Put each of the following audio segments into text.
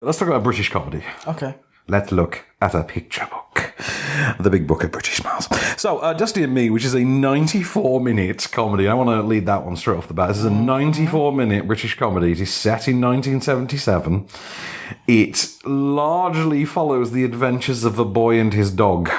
Let's talk about British comedy. Okay. Let's look at a picture book. The big book of British smiles. So, Dusty and Me, which is a 94-minute comedy. I want to lead that one straight off the bat. This is a 94-minute British comedy. It is set in 1977. It largely follows the adventures of a boy and his dog.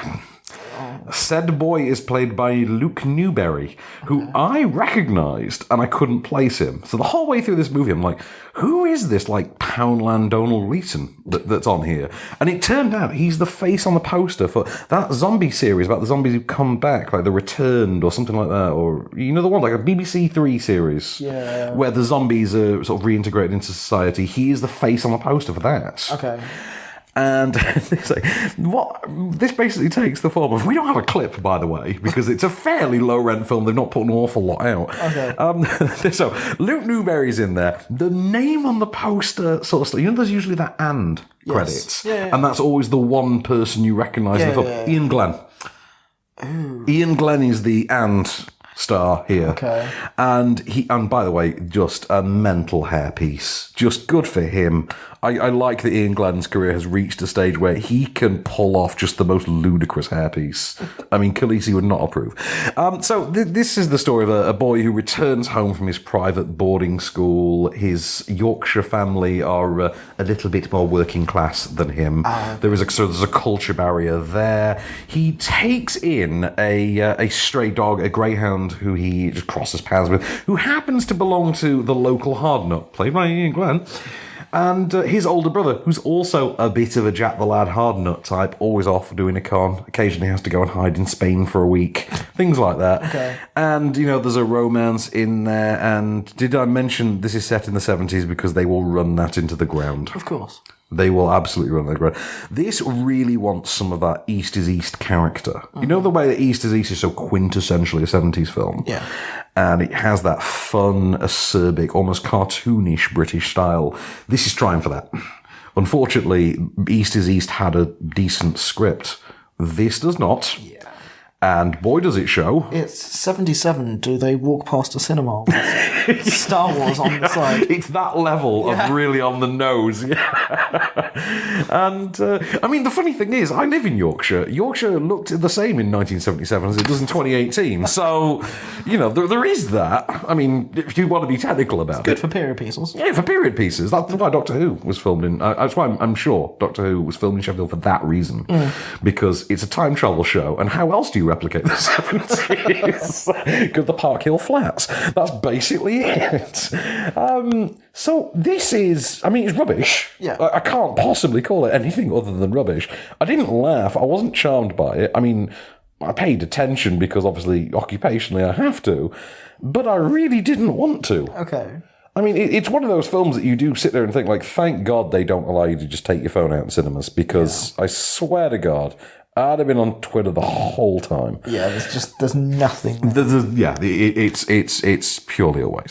Said boy is played by Luke Newberry, who I recognised, and I couldn't place him. So the whole way through this movie, I'm like, who is this, like, Poundland Donald Leeson that's on here? And it turned out he's the face on the poster for that zombie series about the zombies who come back, like The Returned or something like that, or, you know, the one, like a BBC Three series, where the zombies are sort of reintegrated into society. He is the face on the poster for that. Okay. And this basically takes the form of... We don't have a clip, by the way, because it's a fairly low-rent film. They've not put an awful lot out. Okay. So, Luke Newberry's in there. The name on the poster sort of... You know, there's usually that "and" credits. Yeah. And that's always the one person you recognise in the film. Yeah. Ian Glenn. Ooh. Ian Glenn is the "and" star here. Okay. And by the way, just a mental hairpiece. Just good for him. I like that Ian Glenn's career has reached a stage where he can pull off just the most ludicrous hairpiece. I mean, Khaleesi would not approve. So this is the story of a boy who returns home from his private boarding school. His Yorkshire family are a little bit more working class than him. There's a culture barrier there. He takes in a stray dog, a greyhound, who he just crosses paths with, who happens to belong to the local hardnut, played by Ian Glenn. And his older brother, who's also a bit of a Jack the Lad hardnut type, always off doing a con, occasionally has to go and hide in Spain for a week, things like that. Okay. And, you know, there's a romance in there, and did I mention this is set in the 70s because they will run that into the ground? Of course. They will absolutely run the ground. This really wants some of that East is East character. You know the way that East is East is so quintessentially a 70s film? Yeah. And it has that fun, acerbic, almost cartoonish British style. This is trying for that. Unfortunately, East is East had a decent script. This does not. Yeah. And boy, does it show. It's 77. Do they walk past a cinema with Star Wars on the side? It's that level of really on the nose. And, I mean, the funny thing is, I live in Yorkshire. Yorkshire looked the same in 1977 as it does in 2018. So, you know, there is that. I mean, if you want to be technical about it. Good for period pieces. Yeah, for period pieces. That's why Doctor Who was filmed in... that's why I'm sure Doctor Who was filmed in Sheffield for that reason. Because it's a time travel show. And how else do you replicate the 70s? Go to the Park Hill Flats. That's basically it. So this is... I mean, it's rubbish. Yeah. I can't possibly call it anything other than rubbish. I didn't laugh. I wasn't charmed by it. I mean, I paid attention because obviously, occupationally, I have to. But I really didn't want to. Okay. I mean, it's one of those films that you do sit there and think, like, thank God they don't allow you to just take your phone out in cinemas, because I swear to God, I'd have been on Twitter the whole time. Yeah, there's nothing. It's purely a waste.